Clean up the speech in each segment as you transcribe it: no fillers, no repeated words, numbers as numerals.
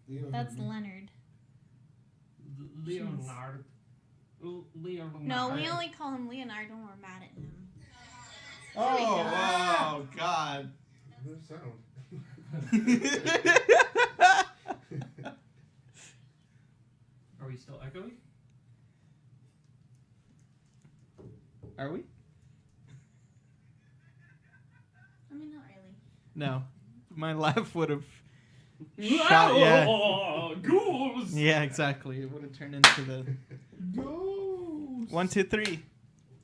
That's Leonard. Leonard. Leonard. No, we only call him Leonard when we're mad at him. Oh God. Good sound. Are we still echoing? Are we? I mean, not really. No. My laugh would have shot. Yeah. Ghouls! Yeah, exactly. It would have turned into the Ghost. 1, 2, 3.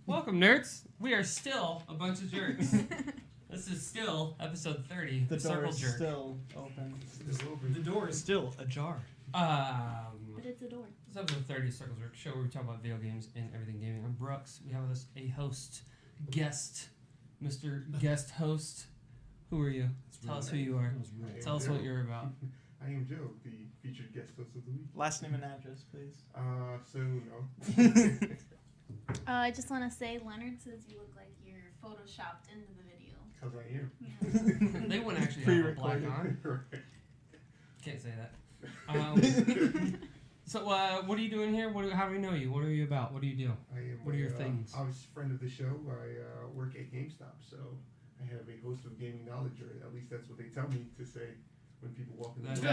Welcome, nerds. We are still a bunch of jerks. This is still episode 30. The door Circle is Jerk. still open. The door is still ajar. But it's a door. This is episode 30 of Circle Jerk, show where we talk about video games and everything gaming. I'm Brooks. We have with us a host, guest, Mr. Guest Host. Who are you? Tell us who you are. Tell us what you're about. I am Joe, the featured guest host of the week. Last name and address, please. No. I just want to say, Leonard says you look like you're photoshopped into the video. Because I am. Yeah. They wouldn't actually have a black on. Right. Can't say that. So, what are you doing here? How do we know you? What are you about? What do you do? I am What are your things? I was a friend of the show. I work at GameStop, so I have a host of gaming knowledge, or at least that's what they tell me to say when people walk in the That's door.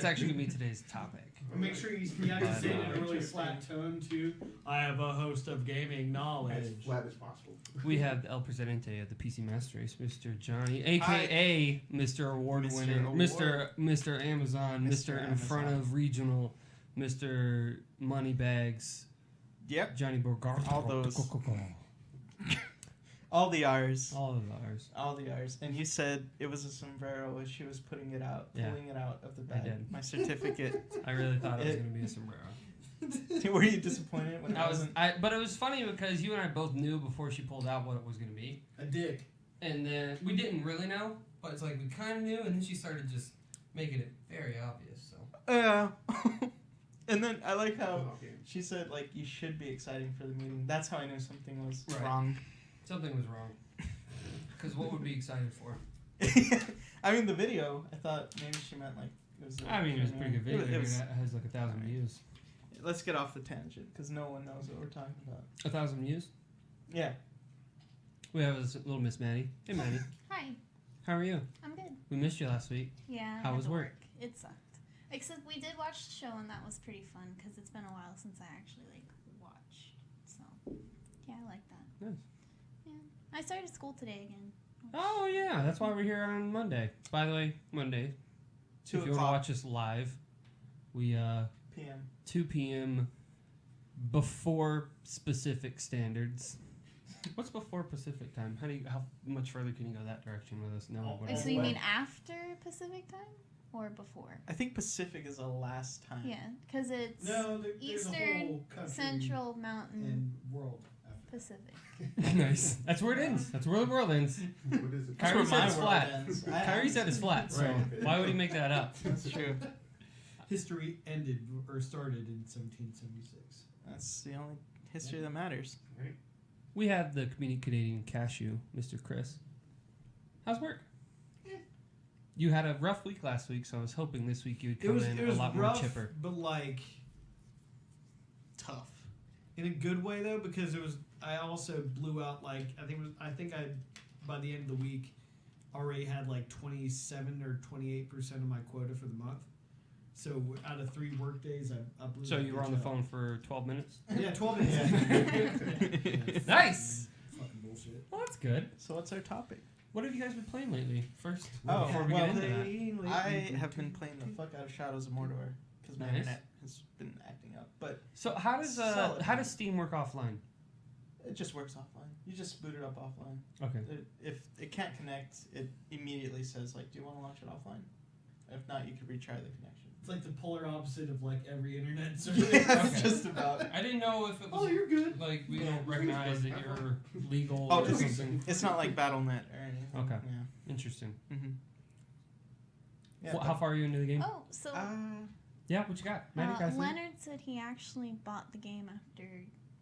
actually gonna be today's topic. Make sure you have to say it in a really flat tone too. I have a host of gaming knowledge. As flat as possible. We have El Presidente of the PC Master Race, Mr. Johnny, aka Mr. Award Mr. winner, Award. Mr. Amazon, Mr. In front Amazon. of regional, Mr. Moneybags, Yep. Johnny Bogart, All those. All the R's. all of ours. All the R's. And you said it was a sombrero as she was putting it out, Yeah. pulling it out of the I bag. did. My certificate. I really thought it was gonna be a sombrero. Were you disappointed when it wasn't? But it was funny because you and I both knew before she pulled out what it was gonna be. A dick. And then we didn't really know, but it's like we kind of knew, and then she started just making it very obvious. So Yeah. And then I like how Okay. she said, like, you should be excited for the meeting. That's how I knew something was Right. wrong. something was wrong. Because what would be excited for? I mean, the video, I thought maybe she meant, like, it was I mean, it was a pretty good video. It was, It has like 1,000 views. let's get off the tangent, because no one knows what we're talking about. 1,000 views. Yeah. We have this little Miss Maddie. Hey, Maddie. Hi, How are you? I'm good. We missed you last week. Yeah. I How had was to work? It sucked. Except we did watch the show, and that was pretty fun because it's been a while since I actually watched. So yeah, I like that. Nice. Yeah. I started school today again. Oh yeah, that's why we're here on Monday. By the way, Monday. 2 if you want to o'clock watch us live, we p.m. 2 p.m. before specific standards. What's before Pacific time? How much further can you go that direction with us? No. Oh, So you mean after Pacific time or before? I think Pacific is the last time. Yeah, because it's No, there's a Eastern, whole country Central, Mountain, and world after. Pacific. Nice. That's where it ends. That's where the world ends. What is it? That's Kyrie where said my it's world flat. ends. Kyrie said it's flat, so Right. why would he make that up? That's true. History ended or started in 1776. That's the only history that matters. Right. We have the comedian Canadian cashew, Mr. Chris. How's work? You had a rough week last week, so I was hoping this week you would come in a lot rough, more chipper. but like tough in a good way though, because it was. I also blew out like I think I by the end of the week already had like 27 or 28% of my quota for the month. So out of 3 work days, I blew. So that you were on bitch the out. phone for 12 minutes? Yeah, 12 minutes. Nice! Fucking bullshit. Well, that's good. So what's our topic? What have you guys been playing lately? First, Oh, before we well, get into that. I have been playing the fuck out of Shadows of Mordor because my Nice. internet has been acting up, but So how does Solid. how does Steam work offline? it just works offline. You just boot it up offline. Okay. If it can't connect, it immediately says like, "Do you want to launch it offline?" If not, you could retry the connection. It's like the polar opposite of like every internet service. Yeah, Okay. just about. I didn't know if it was Oh, you're good. like we don't recognize that you're legal Oh, or something. it's not like BattleNet or anything. Okay. Yeah. Interesting. Mm-hmm. Yeah. Well, how far are you into the game? Oh, so Yeah, what you got? Maddie, guys? Leonard said he actually bought the game after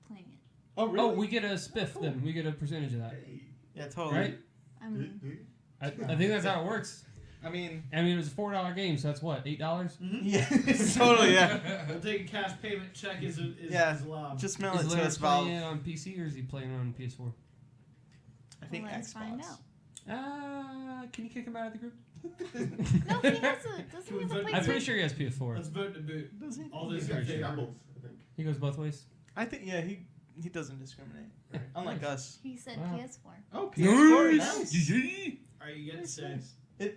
playing it. Oh, really? Oh, we get a spiff Cool. then. We get a percentage of that. Hey. Yeah, totally. Right? I mean, Do you? I think that's how it works. I mean, it was a $4 game, so that's what, $8? Mm-hmm. yeah, totally, yeah. We'll take a cash payment check is Yeah. allowed. Just mail Is it to Larry us, Valve. playing it on PC or is he playing it on PS4? I think Let's Xbox. find out. Can you kick him out of the group? No, he has a. Doesn't he have a I'm I'm PlayStation? pretty sure he has PS4. Let's vote to boot. Does he? All this He's in got favor. shambles, I think. He goes both ways. I think he doesn't discriminate. Yeah. Unlike Nice. us. He said Wow. PS4. Oh, PS4. Nice. Alright, you get to say.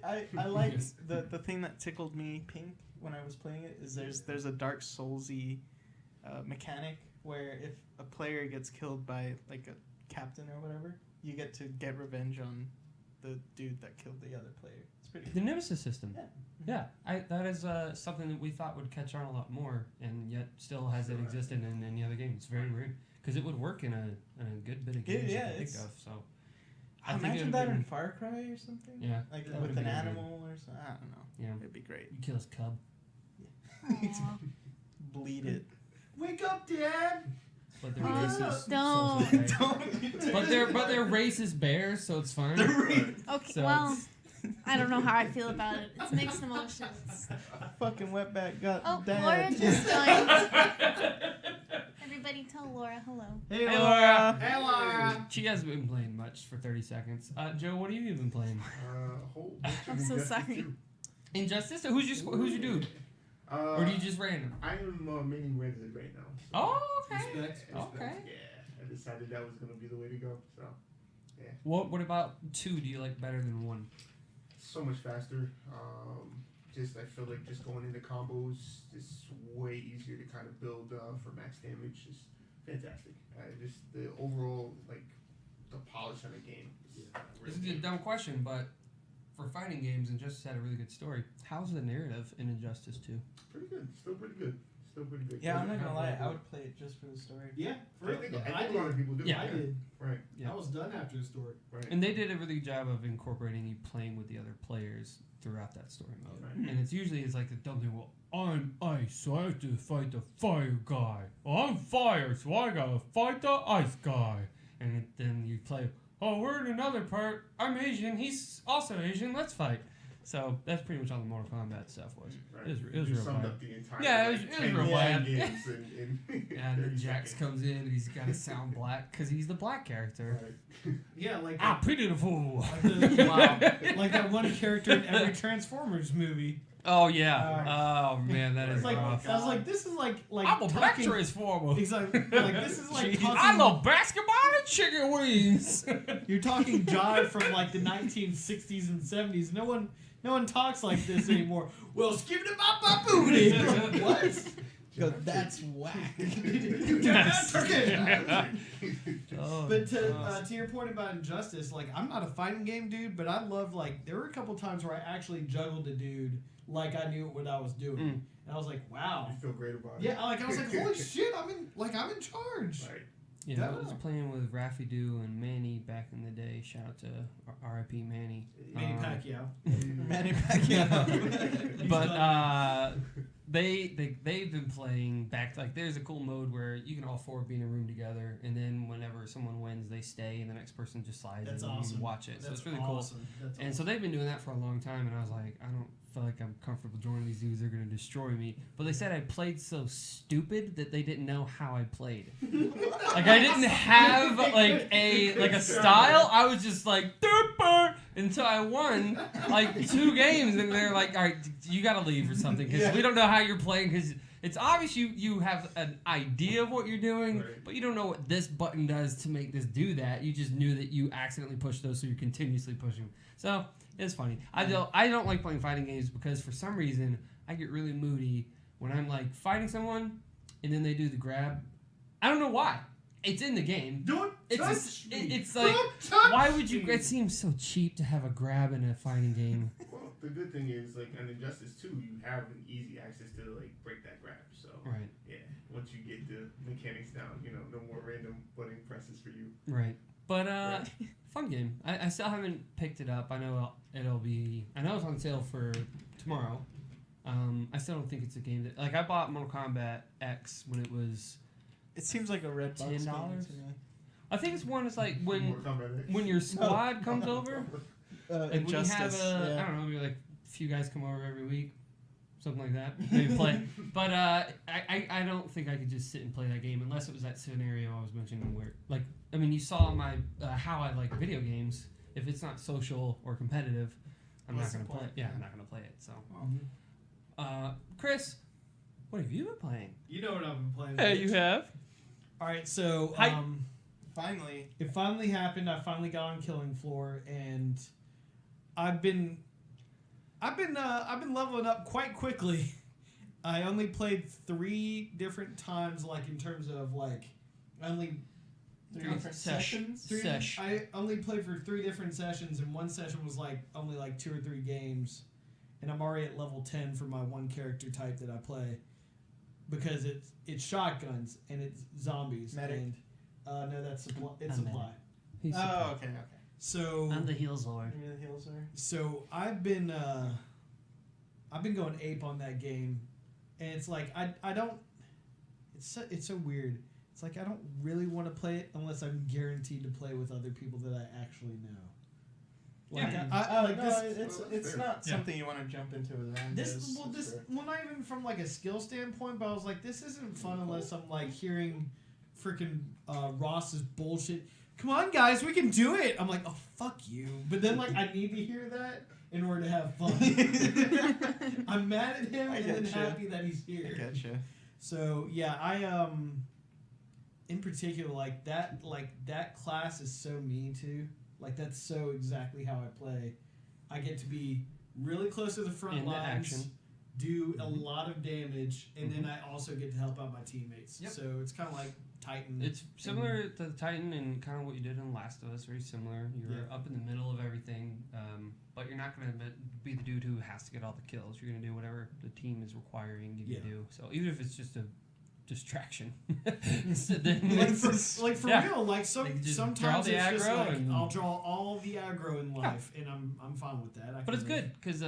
I liked the thing that tickled me pink when I was playing it is there's a Dark Soulsy mechanic where if a player gets killed by like a captain or whatever, you get to get revenge on the dude that killed the other player. It's pretty The cool. Nemesis system. Yeah. Yeah, that is something that we thought would catch on a lot more, and yet still hasn't existed in any other game. It's very weird because it would work in a good bit of games Yeah, you can it's- think of. So I think imagine it'd that been- in Far Cry or something. yeah, Like that with would've an been good. animal or something. I don't know. Yeah, It'd be great. you kill his cub. Aw. Bleed it. Wake up, Dad! But they're Oh, racist. so don't. it's okay. But they're racist bears, so it's fine. Okay, So well, it's- I don't know how I feel about it. It's mixed emotions. Fucking wetback got Oh, dad. Laura just joined. Everybody tell Laura hello. Hey, Hey, Laura. Hey, Laura! She hasn't been playing much for 30 seconds. Joe, what have you been playing? A whole bunch of I'm so Injustice sorry. 2. Injustice? Who's your dude? Or do you just random? I am maining Wednesday right now. So Oh, okay. Respect. Okay. Yeah, I decided that was gonna be the way to go. So What about 2 do you like better than 1? so much faster. Just I feel like just going into combos is way easier to kind of build for max damage. Just fantastic. Just the overall like the polish on the game. Is This really is a dumb question, but for fighting games, Injustice had a really good story. How's the narrative in Injustice 2? pretty good. Still pretty good. Still pretty good. Yeah, I'm not Doesn't gonna have lie. I like- would play it just for the story. Yeah, for I real. think, Yeah. I think a lot of people do. Yeah. I did. Right. Yeah. I was done after the story. Right. And they did a really good job of incorporating you playing with the other players throughout that story mode. Right. And it's usually like the dumb thing, well, I'm ice, so I have to fight the fire guy. I'm fire, so I gotta fight the ice guy. And then you play, oh, we're in another part. I'm Asian, he's also Asian, let's fight. So that's pretty much all the Mortal Kombat stuff was. Right. It was You real summed bad. up the entire. Yeah, it like, was 10 real bad. games in Yeah, and then 30 Jax seconds. comes in and he's got to sound black because he's the black character. Right. Yeah, like Ah, pitiful. like, the, like that one character in every Transformers movie. Oh yeah. Oh man, that is It's like rough. I was like, this is like I'm a black talking. transformer. Exactly. Like this is like Jeez, talking. I love basketball and chicken wings. You're talking jive from like the 1960s and 70s. No one talks like this anymore. Well, skip it bop bop booty. What? Go, that's whack. Yes. Oh, But to your point about Injustice, like I'm not a fighting game dude, but I love like there were a couple times where I actually juggled a dude like I knew what I was doing, and I was like, wow. You feel great about it. Yeah, like I was like, holy shit, I'm in charge. Right. yeah, I was Yeah. playing with Raffy Doo and Manny back in the day. Shout out to R.I.P. Manny. Manny Um, Pacquiao. Manny Pacquiao. But they've been playing back like there's a cool mode where you can all 4 be in a room together, and then whenever someone wins, they stay, and the next person just slides That's in and awesome. you watch it. So That's it's really awesome. That's cool. And so they've been doing that for a long time, and I was like, I don't feel like I'm comfortable joining these dudes. They're gonna destroy me. But they said I played so stupid that they didn't know how I played. Like I didn't have like a style. I was just like duper until I won like 2 games, and they're like, all right, you gotta leave or something because we don't know how you're playing because. It's obvious you have an idea of what you're doing, Right. but you don't know what this button does to make this do that. You just knew that you accidentally pushed those, so you're continuously pushing. So it's funny. I don't like playing fighting games because for some reason I get really moody when I'm like fighting someone and then they do the grab. I don't know why. It's in the game. Don't It's touch me. it's like Don't touch why would you? me. It seems so cheap to have a grab in a fighting game. Well, the good thing is, like, on Injustice 2, you have an easy access to, like, break that grab. So, Right. yeah, once you get the mechanics down, no more random button presses for you. Right. But fun game. I still haven't picked it up. I know it's on sale for tomorrow. I still don't think it's a game that like I bought Mortal Kombat X when it was It seems like a red box game $10? to me. I think it's one. It's like when Mortal Kombat X. when your squad comes over, like when you have Injustice. I Yeah. don't know, maybe like few guys come over every week, something like that. Maybe play. But I don't think I could just sit and play that game unless it was that scenario I was mentioning where, like, I mean, you saw my how I like video games. If it's not social or competitive, I'm not going to play it. Yeah, I'm not going to play it. So, Chris, what have you been playing? You know what I've been playing. Hey, you have. All right, so Finally. it finally happened. I finally got on Killing Floor, and I've been leveling up quite quickly. I only played 3 different times, like in terms of like only 3 different sessions. I only played for 3 different sessions, and one session was like only like 2 or 3 games, and I'm already at level 10 for my one character type that I play, because it's shotguns and it's zombies. Medic. And no, that's supply. It's I'm supply. Oh, okay. So I'm the heals lord. Maybe the heals are. So I've been going ape on that game, and it's like I don't. It's so weird. It's like I don't really want to play it unless I'm guaranteed to play with other people that I actually know. Like it's not something you want to jump into with randos. Well, not even from like a skill standpoint, but I was like, this isn't fun unless I'm like hearing freaking Ross's bullshit. Come on, guys, we can do it. I'm like, oh, fuck you. But then, like, I need to hear that in order to have fun. I'm mad at him and then happy that he's here. I getcha. So, yeah, I, in particular, like that class is so me, too. Like, that's so exactly how I play. I get to be really close to the front lines, do a lot of damage, and then I also get to help out my teammates. Yep. So, it's kind of like Titan. It's similar to the Titan and kind of what you did in Last of Us. Very similar. You're up in the middle of everything, but you're not going to be the dude who has to get all the kills. You're going to do whatever the team is requiring you to do. So even if it's just a distraction, so then for real, like sometimes the it's just aggro like and I'll draw all the aggro in life, and I'm fine with that. But it's good because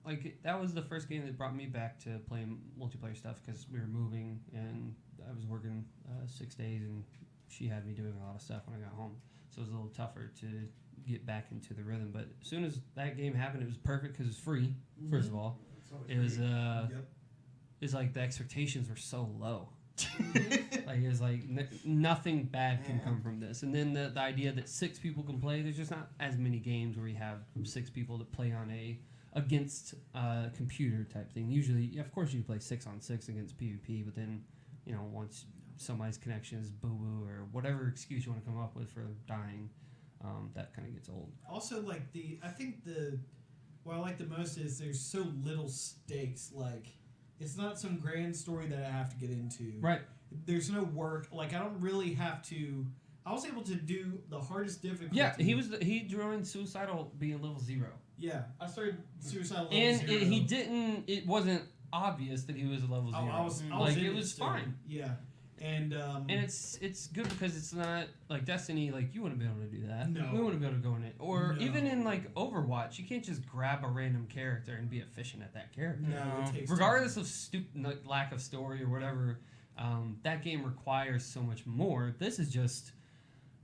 like that was the first game that brought me back to playing multiplayer stuff because we were moving and I was working 6 days and she had me doing a lot of stuff when I got home, so it was a little tougher to get back into the rhythm. But as soon as that game happened, it was perfect because it was free. First of all, it was it's like the expectations were so low. Like it was like nothing bad can come from this. And then the idea that 6 people can play, there's just not as many games where you have 6 people that play on against a computer type thing. Usually, of course, you play 6-on-6 against PvP, but then, you know, once somebody's connection is boo-boo or whatever excuse you want to come up with for dying, that kind of gets old. Also, like I think what I like the most is there's so little stakes. Like, it's not some grand story that I have to get into. Right. There's no work. Like, I don't really have to. I was able to do the hardest difficulty. Yeah, he joined Suicidal being level 0. Yeah, I started Suicidal level and 0. It wasn't obvious that he was a level 0. I was it was fine. Yeah. And it's good because it's not like Destiny. Like, you wouldn't be able to do that. No, we wouldn't be able to go in it. Or even in like Overwatch, you can't just grab a random character and be efficient at that character. No, it takes regardless of lack of story or whatever. That game requires so much more. This is just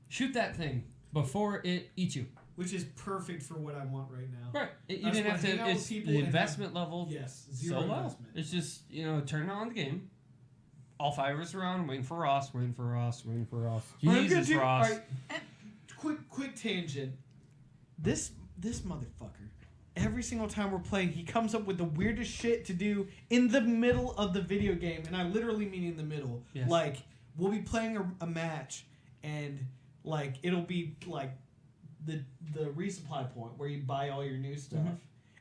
shoot that thing before it eats you. Which is perfect for what I want right now. Right. You didn't have to. It's the investment level. Yes. Zero so low. It's just turn on the game. All 5 of us around, waiting for Ross. Jesus, Ross. Right, quick tangent. This motherfucker. Every single time we're playing, he comes up with the weirdest shit to do in the middle of the video game, and I literally mean in the middle. Yes. Like, we'll be playing a match, and like it'll be like the resupply point where you buy all your new stuff,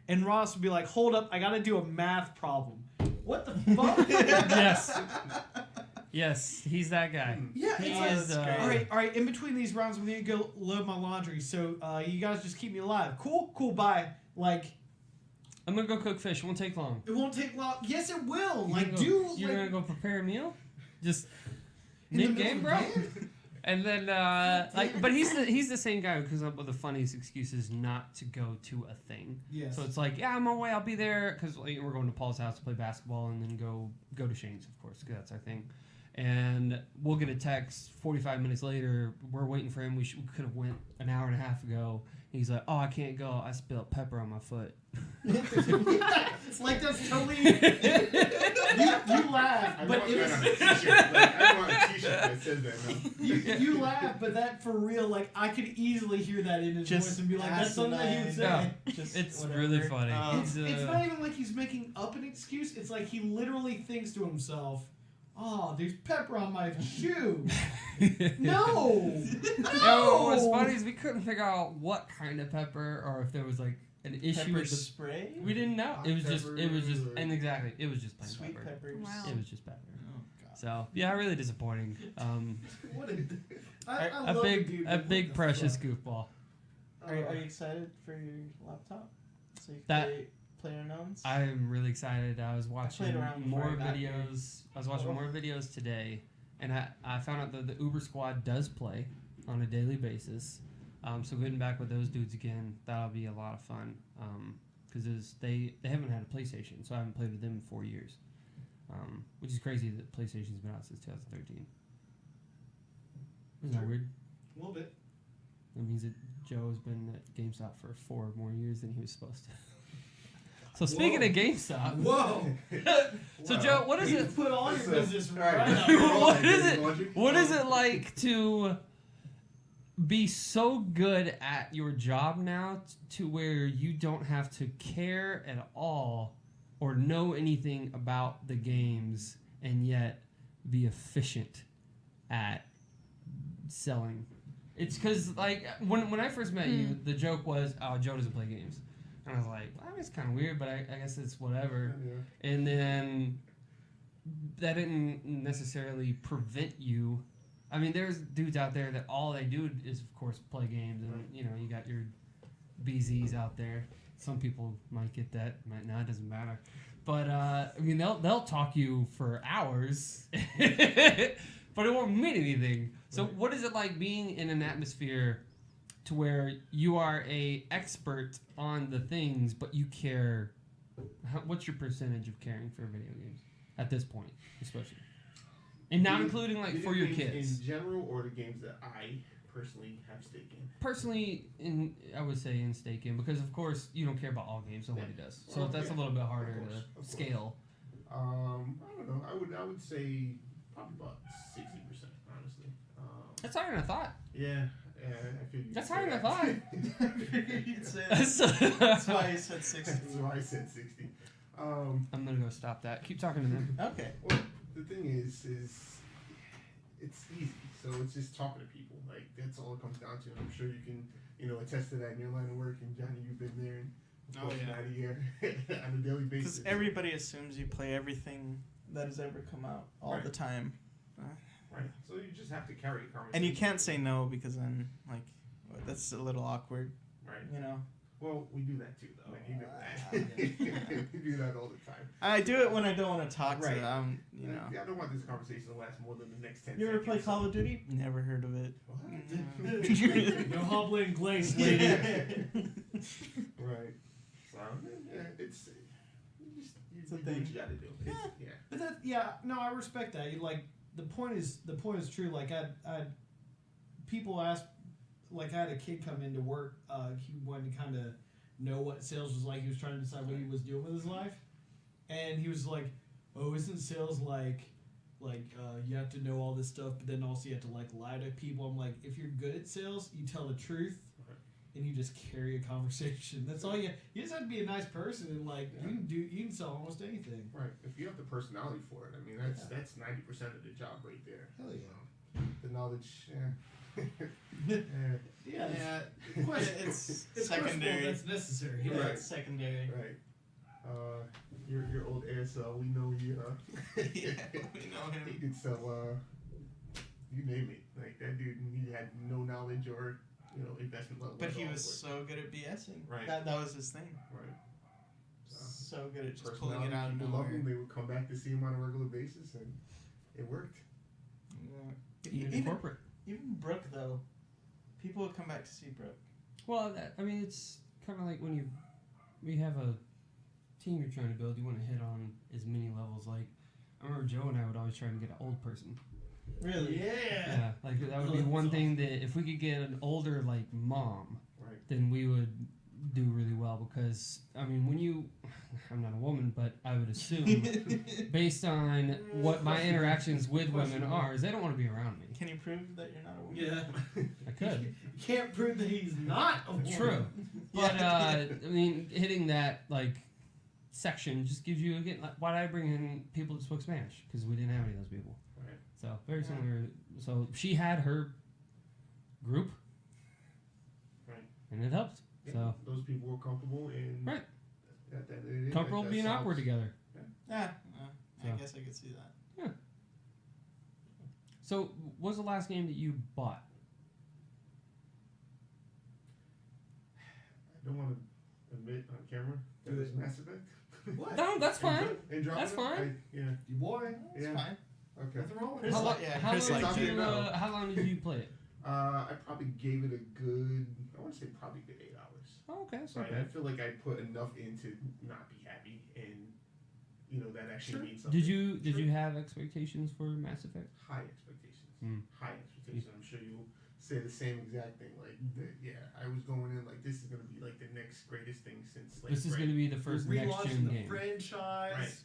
and Ross would be like, "Hold up, I got to do a math problem." What the fuck? Yes, he's that guy. Yeah, he is. All right. In between these rounds, we need to go load my laundry. So you guys just keep me alive. Cool. Bye. Like, I'm gonna go cook fish. It won't take long. It won't take long. Yes, it will. You're gonna go prepare a meal? Just mid game, bro. And then but he's the same guy who comes up with the funniest excuses not to go to a thing. Yes. So it's like, yeah, I'm on my way. I'll be there because we're going to Paul's house to play basketball and then go to Shane's, of course, because that's our thing. And we'll get a text 45 minutes later. We're waiting for him. We could have went an hour and a half ago. He's like, "Oh, I can't go. I spilled pepper on my foot." It's like that's totally. you laugh, I but want it that was. on a t-shirt. Like, I want a t-shirt that says that now. You laugh, but that for real, like I could easily hear that in his Just voice and be like, "That's something that he would say." Yeah. Just It's whatever. really funny. It's not even like he's making up an excuse. It's like he literally thinks to himself, "Oh, there's pepper on my shoe." No. No, what's funny is we couldn't figure out what kind of pepper or if there was like an issue Pepper with the. spray? We didn't know. Hot It was just, pepper. and exactly, it was just plain Sweet pepper. peppers. Wow. It was just pepper. Oh God. So yeah, really disappointing. What a. I A love the big, dude, a but what big the precious fuck? goofball. Are you excited for your laptop? So you can That- play unknowns? I'm really excited. I was watching played around more before I got videos. I was watching more videos today, and I found out that the Uber Squad does play on a daily basis. So getting back with those dudes again, that'll be a lot of fun. Because they haven't had a PlayStation, so I haven't played with them in 4 years. Which is crazy that PlayStation's been out since 2013. Isn't that weird? A little bit. That means that Joe has been at GameStop for 4 more years than he was supposed to. So speaking Whoa. of GameStop, Whoa. so Wow. Joe, what is You it? put all your That's business right. right That's up. all What I is did, it? logic. What is it like to be so good at your job now to where you don't have to care at all or know anything about the games and yet be efficient at selling? It's because, like, when I first met you, the joke was, "Oh, Joe doesn't play games." And I was like, well, it's kind of weird, but I guess it's whatever. Yeah. And then that didn't necessarily prevent you. I mean, there's dudes out there that all they do is, of course, play games. And, you know, you got your BZs out there. Some people might get that, might not, it doesn't matter. But, I mean, they'll talk you for hours, but it won't mean anything. So Right. what is it like being in an atmosphere to where you are a expert on the things, but you care? What's your percentage of caring for video games at this point, especially, and not including like Video for your games kids? in general, or the games that I personally have stake in. Personally, I would say in stake in, because of course you don't care about all games. Nobody does. So Well, that's yeah. a little bit harder Of course. to scale. I don't know. I would say probably about 60%, honestly. That's higher than I thought. Yeah. I figured you'd That's say higher than I that. You'd say that. That's why I said 60. That's why I said 60. I'm gonna go stop that. Keep talking to them. Okay. Well, the thing is it's easy. So it's just talking to people. Like, that's all it comes down to. I'm sure you can, attest to that in your line of work. And Johnny, you've been there. And of Oh, course, yeah. Maddie here on a daily basis. Because everybody assumes you play everything that has ever come out all Right. the time. Right. So you just have to carry a conversation. And you can't say no because then, like, that's a little awkward, Right. you know? Well, we do that too, though. And you know that. We do that all the time. I do it when I don't want to talk Right. to them, I don't want this conversation to last more than the next 10 You ever seconds. play Call of Duty? Never heard of it. What? No hobbling glaze, lady. Right. So, yeah, it's a you do thing. what you gotta do. Yeah. But no, I respect that. The point is true. Like I people ask, like I had a kid come into work. He wanted to kind of know what sales was like. He was trying to decide what he was doing with his life, and he was like, "Oh, isn't sales like you have to know all this stuff, but then also you have to like lie to people?" I'm like, if you're good at sales, you tell the truth. And you just carry a conversation. That's all you just have to be a nice person, and you can sell almost anything. Right. If you have the personality for it, I mean, that's 90% of the job right there. Hell yeah. The knowledge. Yeah. It's It's secondary. That's necessary. Yeah, Right. it's secondary. Right. Your old ASL, we know you. Yeah, we know him. He could sell. You name it. Like that dude, he had no knowledge or investment level. But at he all, was so good at BSing. Right. That was his thing. right. So good at just pulling it Personality, out of people loved him. nowhere. They would come back to see him on a regular basis, and it worked. Even in corporate. Even Brooke, though. People would come back to see Brooke. Well, it's kind of like when we have a team you're trying to build. You want to hit on as many levels. Like, I remember Joe and I would always try and get an old person. Really? Yeah, like that would be one thing that if we could get an older like mom, Right. then we would do really well because I mean when you, I'm not a woman, but I would assume based on what my interactions with women are is they don't want to be around me. Can you prove that you're not a woman? Yeah. I could. You can't prove that he's not a woman. True. But I mean, hitting that like section just gives you again. Like, why did I bring in people that spoke Spanish? Because we didn't have any of those people. Right. So very similar. So she had her group, Right. and it helped. Yeah, So those people were comfortable and Right. that comfortable being awkward together. Yeah. I So. guess I could see that. So what was the last game that you bought? I don't want to admit on camera that Do it's it. Mass Effect. What? No, that's fine. Andromeda? That's fine. Yeah. You boy. It's Yeah. fine. Okay. Nothing wrong with Chris it. How, like- lo- yeah, how Chris long liked did it. you? How long did you play it? I probably gave it a good, I want to say probably good 8 hours. Oh, okay, that's Right. not I bad. feel like I put enough in to not be happy, and that actually means something. Did you have expectations for Mass Effect? High expectations. Mm. High expectations. I'm sure you'll say the same exact thing. Like, I was going in like this is gonna be like the next greatest thing since like. This is going to be the first We're next gen relaunching the game. franchise. Right. It's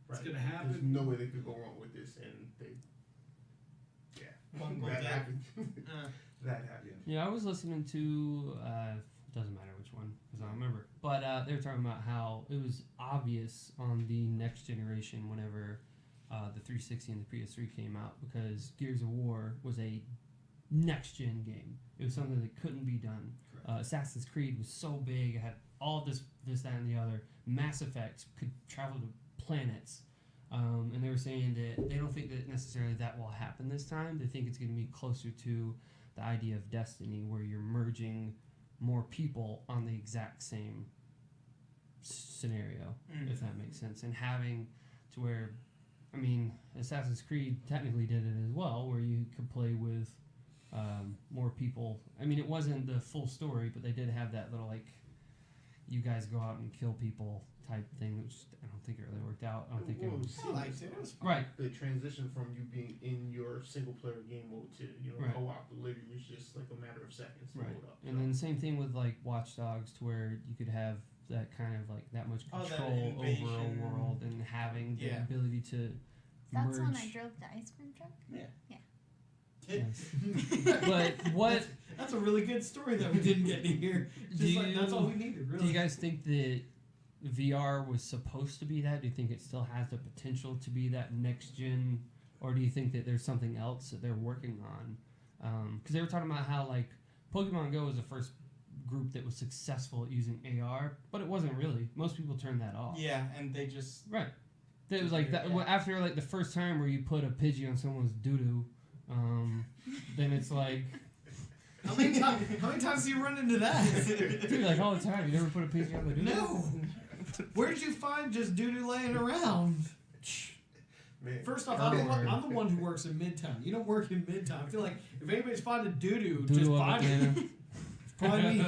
Right. gonna happen. There's no way they could go wrong with this, and they. Yeah. Bungled That it. happened. That happened. Yeah, I was listening to doesn't matter which one because I don't remember, but they were talking about how it was obvious on the next generation whenever the 360 and the PS3 came out because Gears of War was a next gen game. It was something that couldn't be done. Assassin's Creed was so big; it had all this, that, and the other. Mass Effect could travel to planets. And they were saying that they don't think that necessarily that will happen this time. They think it's going to be closer to the idea of Destiny, where you're merging more people on the exact same scenario, if that makes sense, and having to where, I mean, Assassin's Creed technically did it as well, where you could play with more people. I mean, it wasn't the full story, but they did have that little like, you guys go out and kill people type thing, which I don't think it really worked out. I don't think it was I liked it. It was fun. right. The transition from you being in your single player game mode to Right. co-op literally was just like a matter of seconds to Right. load up. And then same thing with like Watch Dogs, to where you could have that kind of like that much Oh, that control over a invasion. world and having the Yeah. ability to That's merge. when I drove the ice cream truck. Yes. But what That's a really good story that we didn't get to hear. Do That's you- all we needed, really. do you guys think that VR was supposed to be that? Do you think it still has the potential to be that next gen, or do you think that there's something else that they're working on? Because they were talking about how like Pokemon Go was the first group that was successful at using AR, but it wasn't really. Most people turned that off. Yeah, and they just Right. It was like that Yeah. after like the first time where you put a Pidgey on someone's doo-doo, then it's like, How many times do you run into that? dude, like all the time. You never put a Pidgey on the doo-doo? No. Where did you find just doo-doo laying around? Man, First off, Early. I'm the one who works in Midtown. You don't work in Midtown. I feel like if anybody's finding doo-doo, just Doo-doo find it. Atlanta. It's probably me.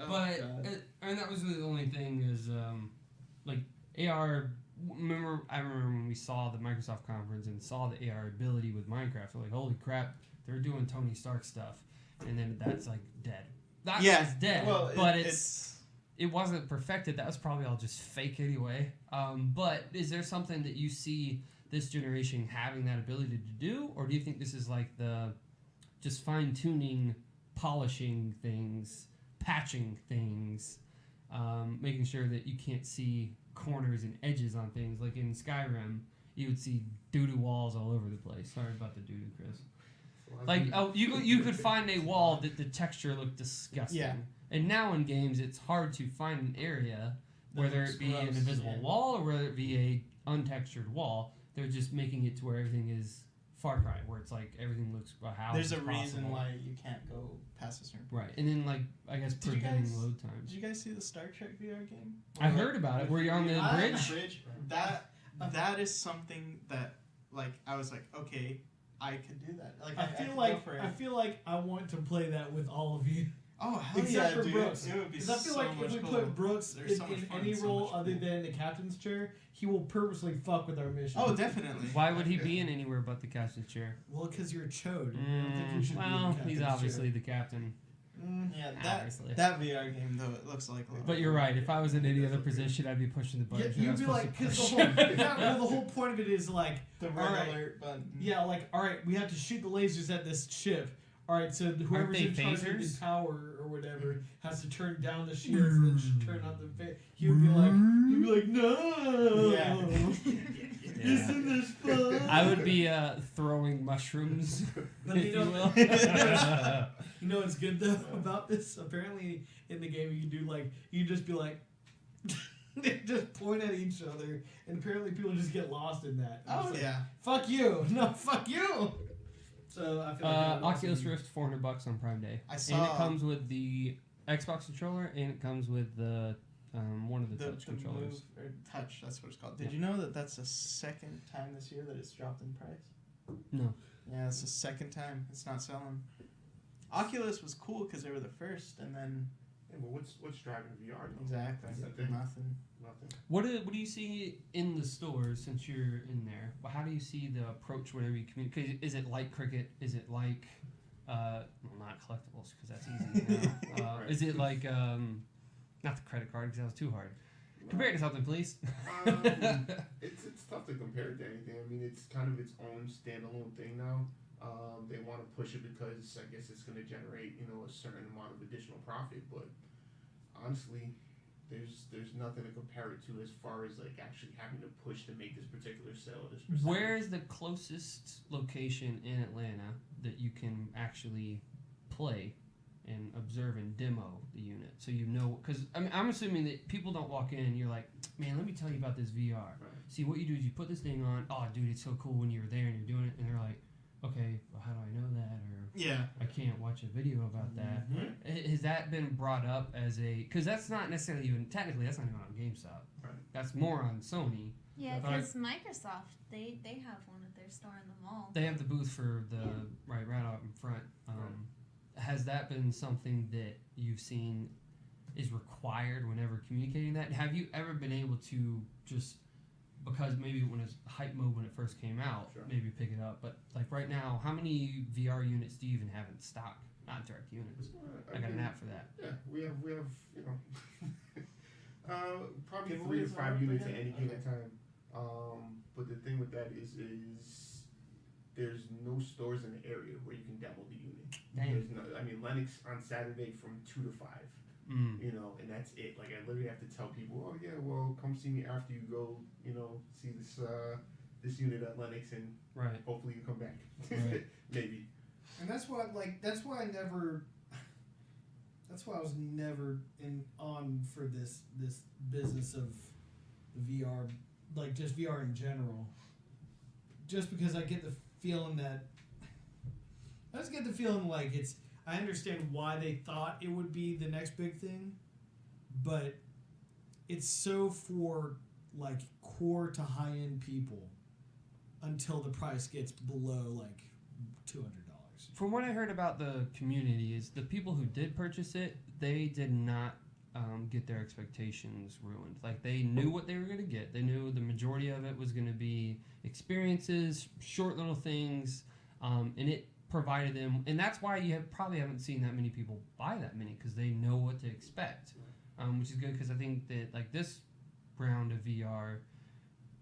But and that was the only thing is like AR. I remember when we saw the Microsoft conference and saw the AR ability with Minecraft. We're like, holy crap, they're doing Tony Stark stuff, and then that's like dead. That Yeah, was dead. well, but it wasn't perfected. That was probably all just fake anyway. But is there something that you see this generation having that ability to do, or do you think this is like the just fine tuning, polishing things, patching things, making sure that you can't see corners and edges on things? Like in Skyrim, you would see doo-doo walls all over the place. Sorry about the doo-doo, Chris. Like, you could find a wall that the texture looked disgusting. Yeah. And now in games, it's hard to find an area, whether looks it be an gross, invisible yeah. wall or whether it be a untextured wall. They're just making it to where everything is Far Cry, where it's like everything looks how there's a it's reason possible. why you can't go past a certain point. Right, and then like I guess Did you preventing guys- load Did times. you guys see the Star Trek VR game? I heard about it. Where you're on the Ah, bridge. That is something that like I was like, okay, I could do that. Like I could feel go like for it. I feel like I want to play that with all of you. Oh, hell Except yeah, for dude. Brooks. It would be Because I feel so like much if we cooler. put Brooks There's so much in fun, any so role much other cool. than the captain's chair, he will purposely fuck with our mission. Oh, definitely. Why would he be in anywhere but the captain's chair? Well, because you're a chode. I don't think you should be in the Well, captain's he's obviously the captain. chair. Yeah, Obviously. that VR game though, it looks like. But you're right. If I was in any other position, I'd be pushing the Yeah, buttons. you'd be like, because the whole point of it is like, the red alright. alert button. yeah, like, all right, we have to shoot the lasers at this ship. All right, so whoever's they in charge of the phasers? power or whatever has to turn down the shields and then turn on the face. He would be like, no, Yeah. isn't this fun? I would be throwing mushrooms, But if you will. You know what's good though about this? Apparently in the game you can do like you can just be like they just point at each other and apparently people just get lost in that. Oh It's like, yeah. fuck you. No, fuck you. So I feel like that would also Oculus be- Rift, $400 on Prime Day, I and it saw comes with the Xbox controller, and it comes with the one of the touch the controllers. move or touch. That's what it's called. Did Yeah. you know that that's the second time this year that it's dropped in price? No. Yeah, it's the second time it's not selling. Oculus was cool because they were the first, and then Yeah, but what's driving VR? though? exactly That's the thing. nothing. Nothing. What do you see in the stores since you're in there? Well, how do you see the approach whenever you communicate? Is it like cricket? Is it like, well, not collectibles because that's easy now. Right. Is it like, not the credit card because that was too hard. Compare it to something, please. It's tough to compare it to anything. I mean, it's kind of its own standalone thing now. They want to push it because I guess it's going to generate a certain amount of additional profit. But honestly, there's nothing to compare it to as far as like actually having to push to make this particular sale. This percentage. Where is the closest location in Atlanta that you can actually play and observe and demo the unit? So because I'm assuming that people don't walk in and you're like, man, let me tell you about this VR. Right. See, what you do is you put this thing on. Oh, dude, it's so cool when you're there and you're doing it. And they're like, okay, well, how do I know that? Or Yeah. I can't watch a video about that. Has that been brought up as because that's not necessarily even, technically, that's not even on GameStop. Right. That's more on Sony. Yeah, But- because Microsoft, they have one at their store in the mall. They have the booth for the, right out in front. Has that been something that you've seen is required whenever communicating that? Have you ever been able to just, because maybe when it's hype mode when it first came out, Sure. maybe pick it up, but like right now, how many VR units do you even have in stock? Not direct units. I got an app for that. Yeah, we have probably Give 3 to away 5 some units at again? any given time. But the thing with that is there's no stores in the area where you can demo the unit. Damn. There's no, I mean, Lennox on Saturday from 2 to 5. Mm. And that's it. Like, I literally have to tell people, oh yeah, well, come see me after you go, see this unit at Lennox, and Right. hopefully you come back. Right. Maybe. And that's why I was never on for this business of VR, like just VR in general. Just because I get the feeling like I understand why they thought it would be the next big thing, but it's so for like core to high end people until the price gets below like $200. From what I heard about the community is the people who did purchase it, they did not get their expectations ruined. Like they knew what they were going to get. They knew the majority of it was going to be experiences, short little things, and it provided them. And that's why you probably haven't seen that many people buy that many because they know what to expect, which is good because I think that like this round of VR,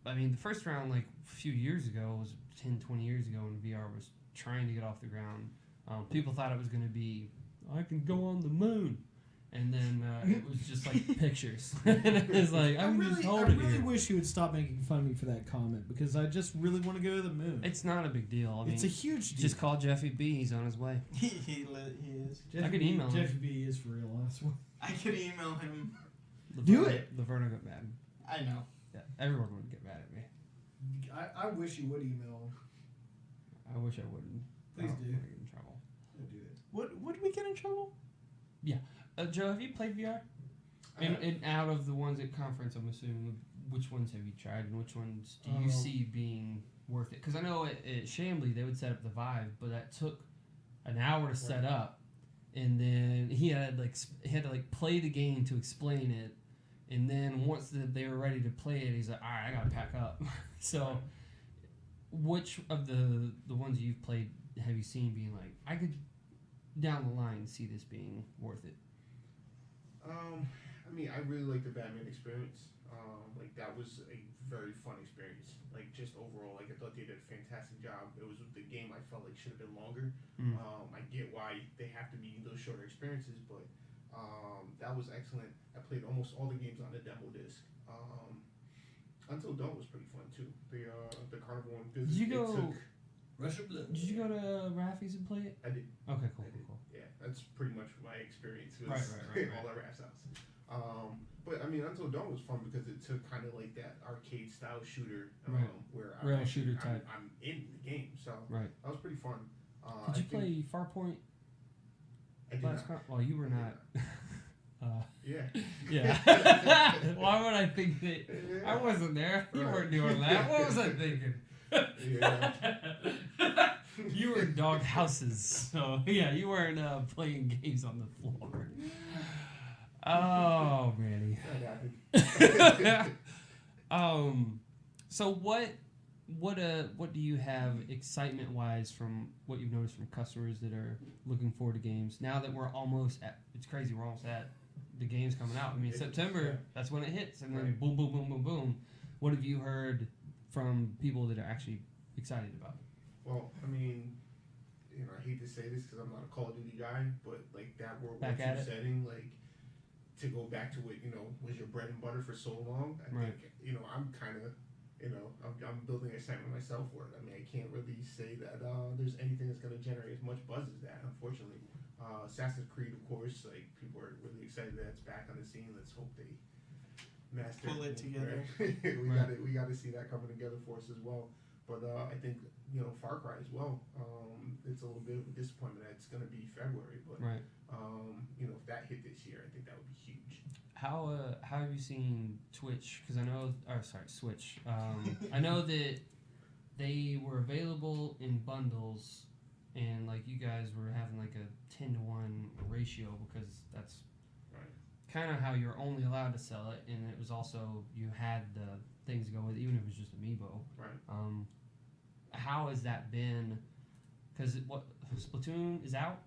I mean the first round like a few years ago was 10, 20 years ago when VR was trying to get off the ground. People thought it was going to be, I can go on the moon. And then it was just like pictures. And it was like, I really wish you would stop making fun of me for that comment because I just really want to go to the moon. It's not a big deal. I mean, It's a huge deal. just call Jeffy B. He's on his way. he is. I could email him. Jeffy B is for real. I swear. I could email him. Do it. Laverna got mad. I know. Yeah, everyone would get mad at me. I wish you would email him. I wish I wouldn't. Please I don't do. wanna get in trouble. Do it. What would we get in trouble? Joe, have you played VR? And out of the ones at conference, I'm assuming, which ones have you tried and which ones do you see being worth it? Because I know at Chambly they would set up the Vive, but that took an hour to set up. and then he had to like play the game to explain it, and then once they were ready to play it, he's like, all right, I gotta pack up. So, which of the ones you've played have you seen being like, I could down the line see this being worth it? I mean, I really like the Batman experience. Like that was a very fun experience. Like just overall, like I thought they did a fantastic job. It was the game I felt like should have been longer. I get why they have to be those shorter experiences, but that was excellent. I played almost all the games on the demo disc. Until Dawn was pretty fun too. The Carnival one. Did you go? Russia Blood. Did you go to Raffy's and play it? I did. Okay, cool. Yeah, that's pretty much my experience. Was Right. all at Raph's house. But I mean, Until Dawn was fun because it took kind of like that arcade style shooter, where Rail shooter type. I'm in the game, so Right. that was pretty fun. Did you play Farpoint? I did not. Well, you were not. Yeah. Yeah. Why would I think that? I wasn't there. You weren't doing that. What was I thinking? Yeah. You were in dog houses, so yeah, you weren't playing games on the floor. Oh, Manny. That happened. So what do you have excitement wise from what you've noticed from customers that are looking forward to games now that we're almost at? It's crazy. We're almost at the games coming out. I mean, September. That's when it hits, and then boom, boom, boom, boom, boom. What have you heard from people that are actually excited about it? Well, I mean, I hate to say this because I'm not a Call of Duty guy, but like that World War Back at II it. setting, like to go back to what was your bread and butter for so long. I Right. think I'm kind of I'm building excitement myself for it. I mean, I can't really say that there's anything that's going to generate as much buzz as that, unfortunately. Assassin's Creed, of course, like people are really excited that it's back on the scene. Let's hope they master Pull it together. we got to see that coming together for us as well. But I think Far Cry as well. It's a little bit of a disappointment that it's going to be February, but Right. If that hit this year, I think that would be huge. How have you seen Twitch? Because I know, Switch. I know that they were available in bundles, and like you guys were having like a 10-to-1 ratio because that's kind of how you're only allowed to sell it, and it was also you had the things to go with it, even if it was just Amiibo. Right. How has that been? Because Splatoon is out.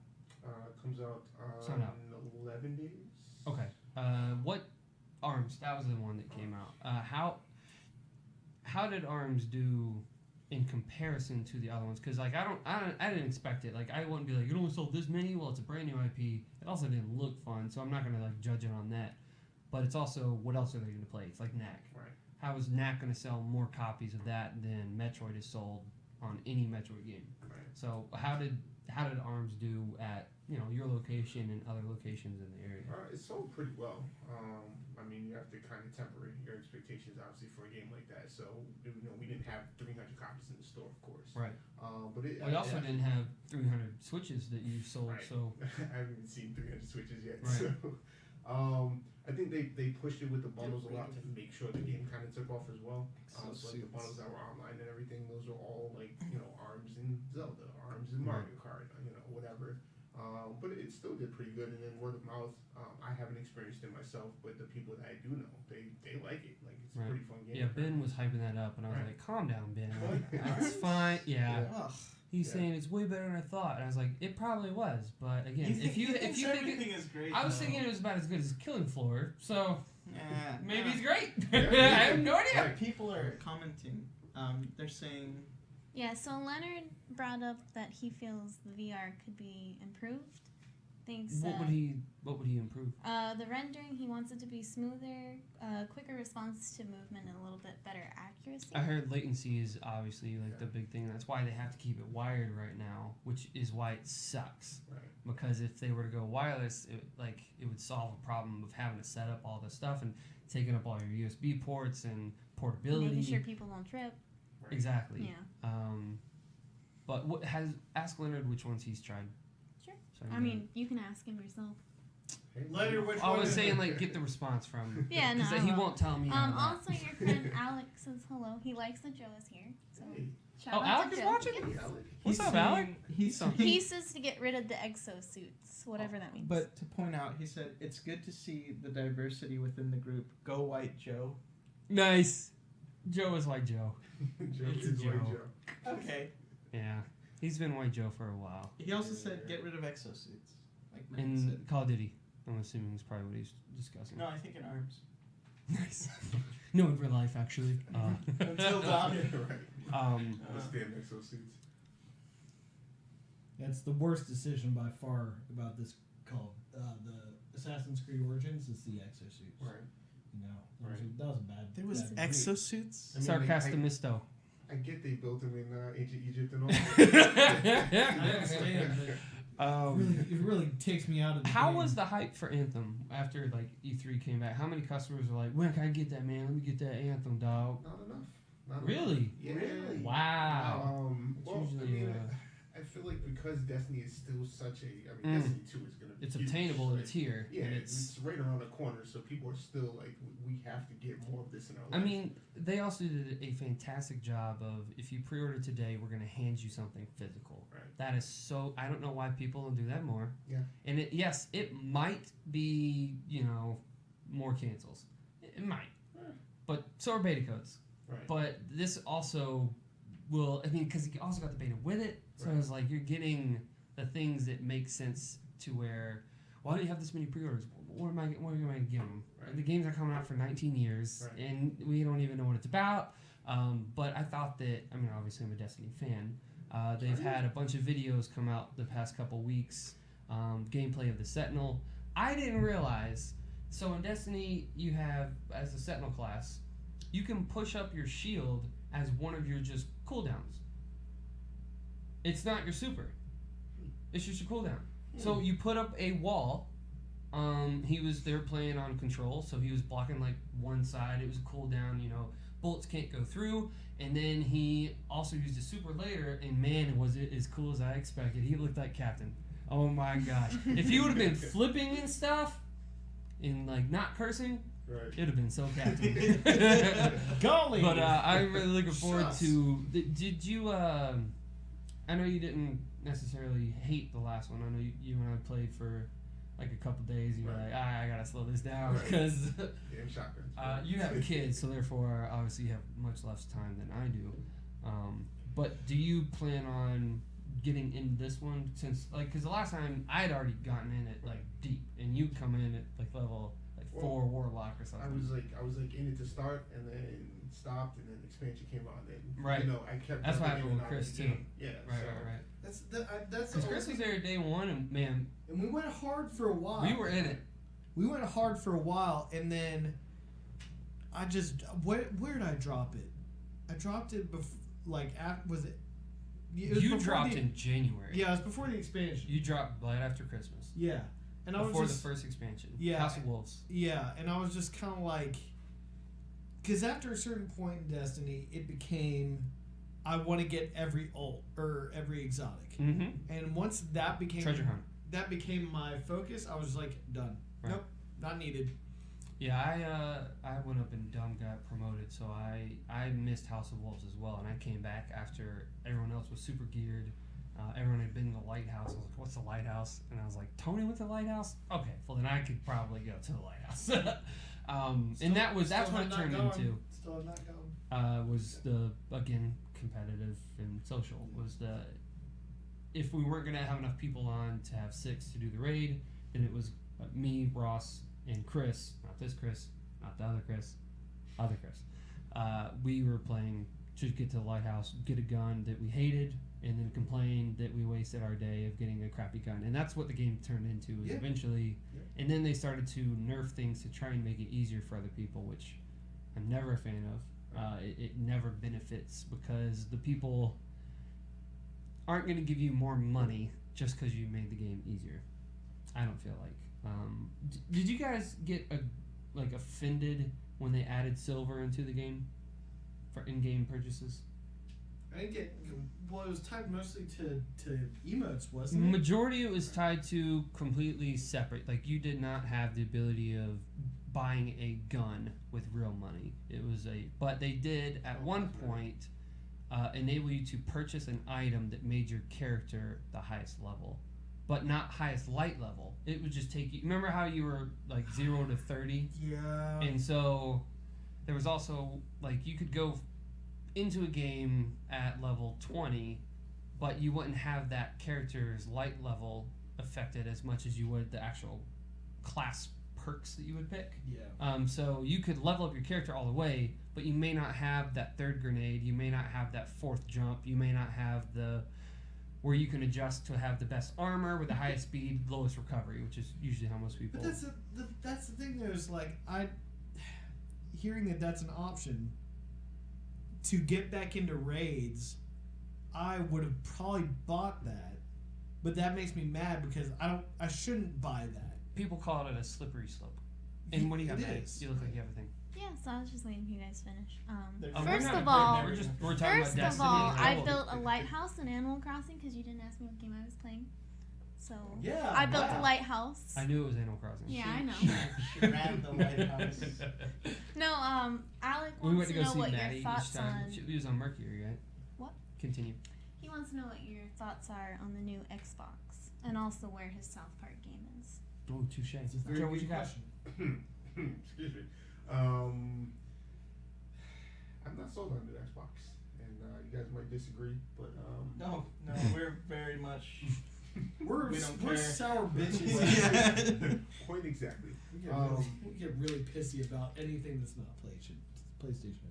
Comes out It's not out. in 11 days. Okay. What ARMS? That was the one that came out. How did ARMS do in comparison to the other ones? Because like I didn't expect it. Like I wouldn't be like, you only sold this many. Well, it's a brand new IP. It also didn't look fun, so I'm not gonna like judge it on that. But it's also, what else are they gonna play? It's like Knack. Right. How is Knack gonna sell more copies of that than Metroid is sold on any Metroid game? Right. So how did ARMS do at your location and other locations in the area? It sold pretty well. I mean, you have to kind of temper your expectations, obviously, for a game like that. So, we didn't have 300 copies in the store, of course. Right. But We also didn't have 300 Switches that you sold. Right. So I haven't even seen 300 Switches yet. Right. So, I think they pushed it with the bundles a lot to make sure the game kind of took off as well. So like the bundles that were online and everything, those are all like ARMS and Zelda, ARMS and Mario Kart, whatever. But it still did pretty good. And then word of mouth, I haven't experienced it myself, but the people that I do know, they like it. Like it's a pretty fun game. yeah, Ben was hyping that up, and I was Right. like, "Calm down, Ben. It's fine." Yeah. Ugh. He's saying it's way better than I thought, and I was like, "It probably was." But again, if you think everything is great, I was though. thinking it was about as good as Killing Floor, so Yeah, maybe it's great. Yeah. I have no idea. People are commenting. They're saying, Yeah, so Leonard brought up that he feels the VR could be improved. Thinks What would he improve? the rendering, he wants it to be smoother, quicker response to movement, and a little bit better accuracy. I heard latency is obviously like the big thing. That's why they have to keep it wired right now, which is why it sucks. Right. Because if they were to go wireless, it would solve a problem of having to set up all this stuff and taking up all your USB ports and portability. Making sure people don't trip. Right. Exactly. Yeah. But ask Leonard which ones he's tried. Sure. So I mean, you can ask him yourself. Letter, which I one was is saying it? like get the response from. Yeah, no. Because I he will. won't tell me. Also, your friend Alex says hello. He likes that Joe is here. So Hey, shout Oh, out Alec to is Joe. watching? Yes. hey, Alec. What's He's up, Alec? saying- He's saying, He says to get rid of the exosuits, whatever that means. but to point out, he said it's good to see the diversity within the group. Go White Joe. Nice. Joe is like Joe. Joe It's is Joe. White Joe. Okay. Yeah, he's been white Joe for a while. He also said get rid of exosuits. Like Matt In said. Call of Duty, I'm assuming is probably what he's discussing. No, I think in arms. Nice. No, in real life, actually. Until dawn. Right. Um, Let's stand exosuits. That's the worst decision by far about this call. The Assassin's Creed Origins is the exosuits. Right. You know, Right. that was a bad. There was bad read. exosuits. I mean, Sarcastamisto. I get they built them in ancient Egypt and all. I understand, but it really takes me out of the How game. was the hype for Anthem after like E3 came back? How many customers were like, "When can I get that, man? Let me get that Anthem, dog." Not enough. Not Really? Enough. Yeah. Really? Wow. Well, I usually, mean, I feel like because Destiny is still such a. I mean, Mm. Destiny 2 is gonna be. It's huge, obtainable. right? It's here. Yeah, and it's right around the corner, so people are still like, we have to get more of this in our life. I mean, they also did a fantastic job of if you pre-order today, we're gonna hand you something physical. Right. That is so. I don't know why people don't do that more. Yeah. And yes, it might be more cancels. It might. Yeah. But so are beta codes. Right. But this also will. I mean, because you also got the beta with it, so Right. it's like you're getting the things that make sense to where. Why do you have this many pre-orders? What am I give them? Right. The game's not coming out for 19 years, Right. and we don't even know what it's about. But I thought that, I mean, obviously I'm a Destiny fan. They've had a bunch of videos come out the past couple weeks, gameplay of the Sentinel. I didn't realize, so in Destiny you have, as a Sentinel class, you can push up your shield as one of your just cooldowns. It's not your super. It's just your cooldown. So you put up a wall. They were playing on control, so he was blocking like one side. It was a cooldown, bullets can't go through. And then he also used a super later, and man, was it as cool as I expected. He looked like Captain. Oh my gosh. If he would have been flipping and stuff, and like not cursing, Right. it'd have been so Captain. Golly! But I'm really looking forward Sus. to. Did you? I know you didn't necessarily hate the last one. I know you and I played for like a couple days. You were Right. like, I gotta slow this down Right. because Damn shotguns. you have kids, so therefore obviously you have much less time than I do. But do you plan on getting into this one since because the last time I'd already gotten in it like deep, and you come in at like level like 4 warlock or something. I was like in it to start and then stopped and then expansion came out and then Right. I kept. That's what jumping happened in with and out of Chris the too. game. Yeah. Right, so, right. that's Because the Chris only was there day one, and man, and we went hard for a while. we were in it. We went hard for a while, and then I just where did I drop it? I dropped it was it? It was You before dropped the- in January. Yeah, it was before the expansion. You dropped right after Christmas. Yeah, and I Before was just the first expansion. Yeah. House of Wolves. yeah, and I was just kind of like, because after a certain point in Destiny, it became I want to get every ult or every exotic, Mm-hmm. and once that became Treasure hunt. that became my focus, I was like done. Right. Nope, not needed. Yeah, I went up and got promoted, so I missed House of Wolves as well, and I came back after everyone else was super geared. Everyone had been in the lighthouse. I was like, "What's the lighthouse?" And I was like, "Tony went to the lighthouse? Okay, well then I could probably go to the lighthouse." And that's what it turned into. Still have not gone. Was the again competitive and social was the if we weren't gonna have enough people on to have 6 to do the raid, then it was me, Ross, and Chris. Not this Chris, not the other Chris, other Chris. We were playing to get to the lighthouse, get a gun that we hated, and then complain that we wasted our day of getting a crappy gun. And that's what the game turned into. Was Yeah. eventually, Yeah. and then they started to nerf things to try and make it easier for other people, which I'm never a fan of. It never benefits because the people aren't going to give you more money just because you made the game easier. I don't feel like. Did you guys get offended when they added silver into the game for in-game purchases? I think it was tied mostly to emotes, wasn't it? Majority it was tied to completely separate. Like you did not have the ability of buying a gun with real money. But they did at one point enable you to purchase an item that made your character the highest level, but not highest light level. It would just take you. Remember how you were like 0 to 30? Yeah. And so there was also like you could go into a game at level 20, but you wouldn't have that character's light level affected as much as you would the actual class perks that you would pick. Yeah. So you could level up your character all the way, but you may not have that third grenade, you may not have that fourth jump, you may not have where you can adjust to have the best armor with the highest speed, lowest recovery, which is usually how most people. But that's the thing. There's like hearing that that's an option to get back into raids. I would have probably bought that, but that makes me mad because I shouldn't buy that. People call it a slippery slope. And when you have that, you look like you have a thing. Yeah, so I was just waiting for you guys to finish. First of all, we're talking about Destiny. I built a lighthouse in Animal Crossing because you didn't ask me what game I was playing. So Yeah, I built a lighthouse. I knew it was Animal Crossing. Yeah, I know. She ran the lighthouse. No, Alec We wants went to to go know see what Maddie your thoughts each time. on. She was on Mercury, right? What? Continue. He wants to know what your thoughts are on the new Xbox and also where his South Park game is. Oh, touche. It's a very Joe, what good you got? question. Excuse me. I'm not sold on the Xbox, and you guys might disagree, but No, we're very much. We're We don't care. sour bitches. Yeah. Point exactly. We get really pissy about anything that's not PlayStation.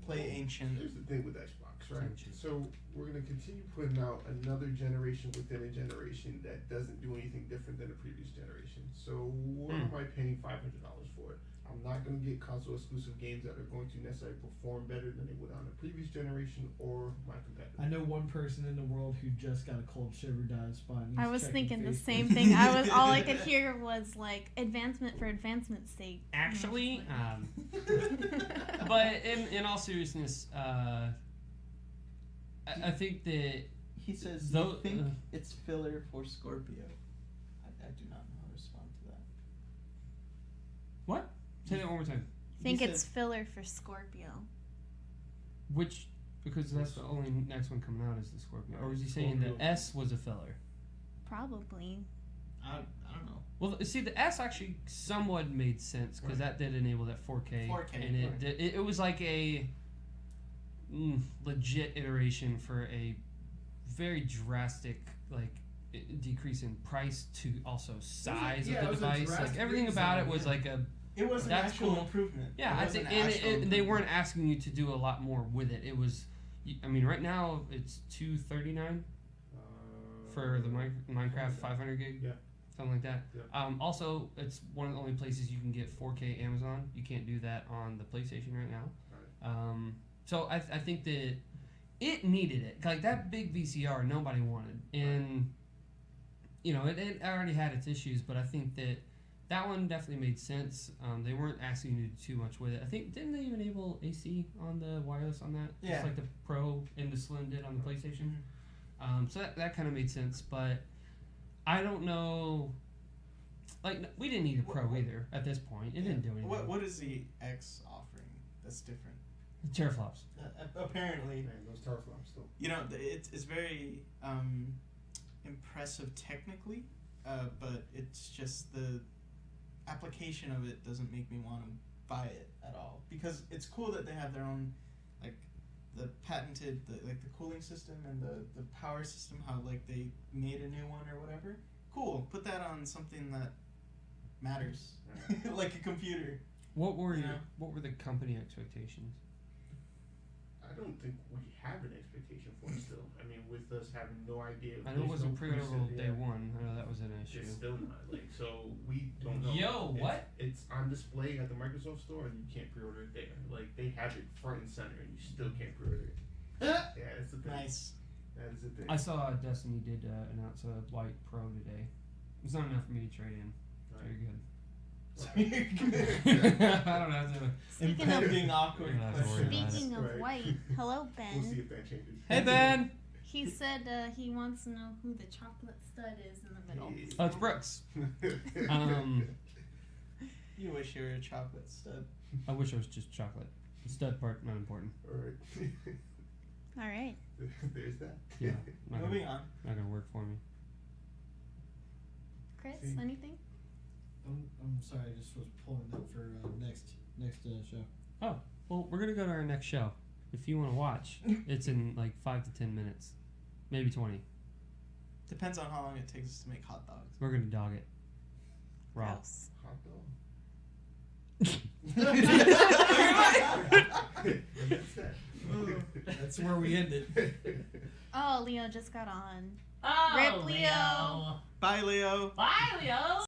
Play ancient. Here's the thing with Xbox, right? Ancient. So we're gonna continue putting out another generation within a generation that doesn't do anything different than the previous generation. So what am I paying $500 for it? I'm not going to get console exclusive games that are going to necessarily perform better than they would on the previous generation or my competitor. I know one person in the world who just got a cold shiver down his spine. I was He's thinking checking the Facebook. same thing. All I could hear was like advancement for advancement's sake. Actually, but in all seriousness, I think that He says, Though- you think it's filler for Scorpio. I do not know how to respond to that. what? Say that one more time. Think He it's said- filler for Scorpio. Which because that's the only next one coming out is the Scorpio, or was he saying the Scorpio. S was a filler? Probably. I don't know. Well, see, the S actually somewhat made sense because that did enable that 4K, 4K, and it right. did, it was like a legit iteration for a very drastic decrease in price to also size yeah, of it was the a device. Like drastic everything about it redesign, was yeah. like a It was an That's actual cool. improvement. yeah. It I was think an and actual they improvement. weren't asking you to do a lot more with it. It was, I mean, right now it's $239 for the Minecraft 500 gig. Yeah. Something like that. Yeah. Also, it's one of the only places you can get 4K Amazon. You can't do that on the PlayStation right now. Right. So I think that it needed it. Like that big VCR, nobody wanted, and it already had its issues. But I think that one definitely made sense. They weren't asking you to do too much with it. I think didn't they even enable AC on the wireless on that? Yeah. Just like the Pro and the Slim did on the PlayStation. So that kind of made sense, but I don't know. Like we didn't need a Pro either at this point. It didn't do anything. What is the X offering that's different? Teraflops. Apparently, Man, those teraflops still. it's very impressive technically, but it's just the application of it doesn't make me want to buy it at all. Because it's cool that they have their own, like, the patented, the cooling system and the power system, how, like, they made a new one or whatever. Cool. Put that on something that matters, like a computer. What were Yeah. what were the company expectations? I don't think we have an expectation for it still. I mean, with us having no idea. I know it there's wasn't no pre-orderable preset day yet. one. I know that was an issue. It's still not so we don't know. Yo, what? It's on display at the Microsoft Store, and you can't pre-order it there. Like they have it front and center, and you still can't pre-order it. Yeah, that's the thing. Nice. That is the thing. I saw Destiny did announce a Light Pro today. It's not enough for me to trade in. Right. Very good. I don't have to. Speaking of Impending awkward You're not question. worried about it. Speaking of Right. white, hello We'll see Ben. if that changes. Hey Ben. He said he wants to know who the chocolate stud is in the middle. Oh, it's Brooks. You wish you were a chocolate stud. I wish it was just chocolate. The stud part not important. Alright. All right. There's that. Yeah, not gonna, Moving on. not gonna work for me. Chris, See. anything? I'm sorry, I just was pulling up for next show. Well, we're gonna go to our next show. If you want to watch, it's in like 5 to 10 minutes, maybe 20. Depends on how long it takes us to make hot dogs. We're gonna dog it. Raw. Gross. Hot dog. That's where we end it. Oh, Leo just got on. Oh, Rip Leo. Bye, Leo. Bye, Leo.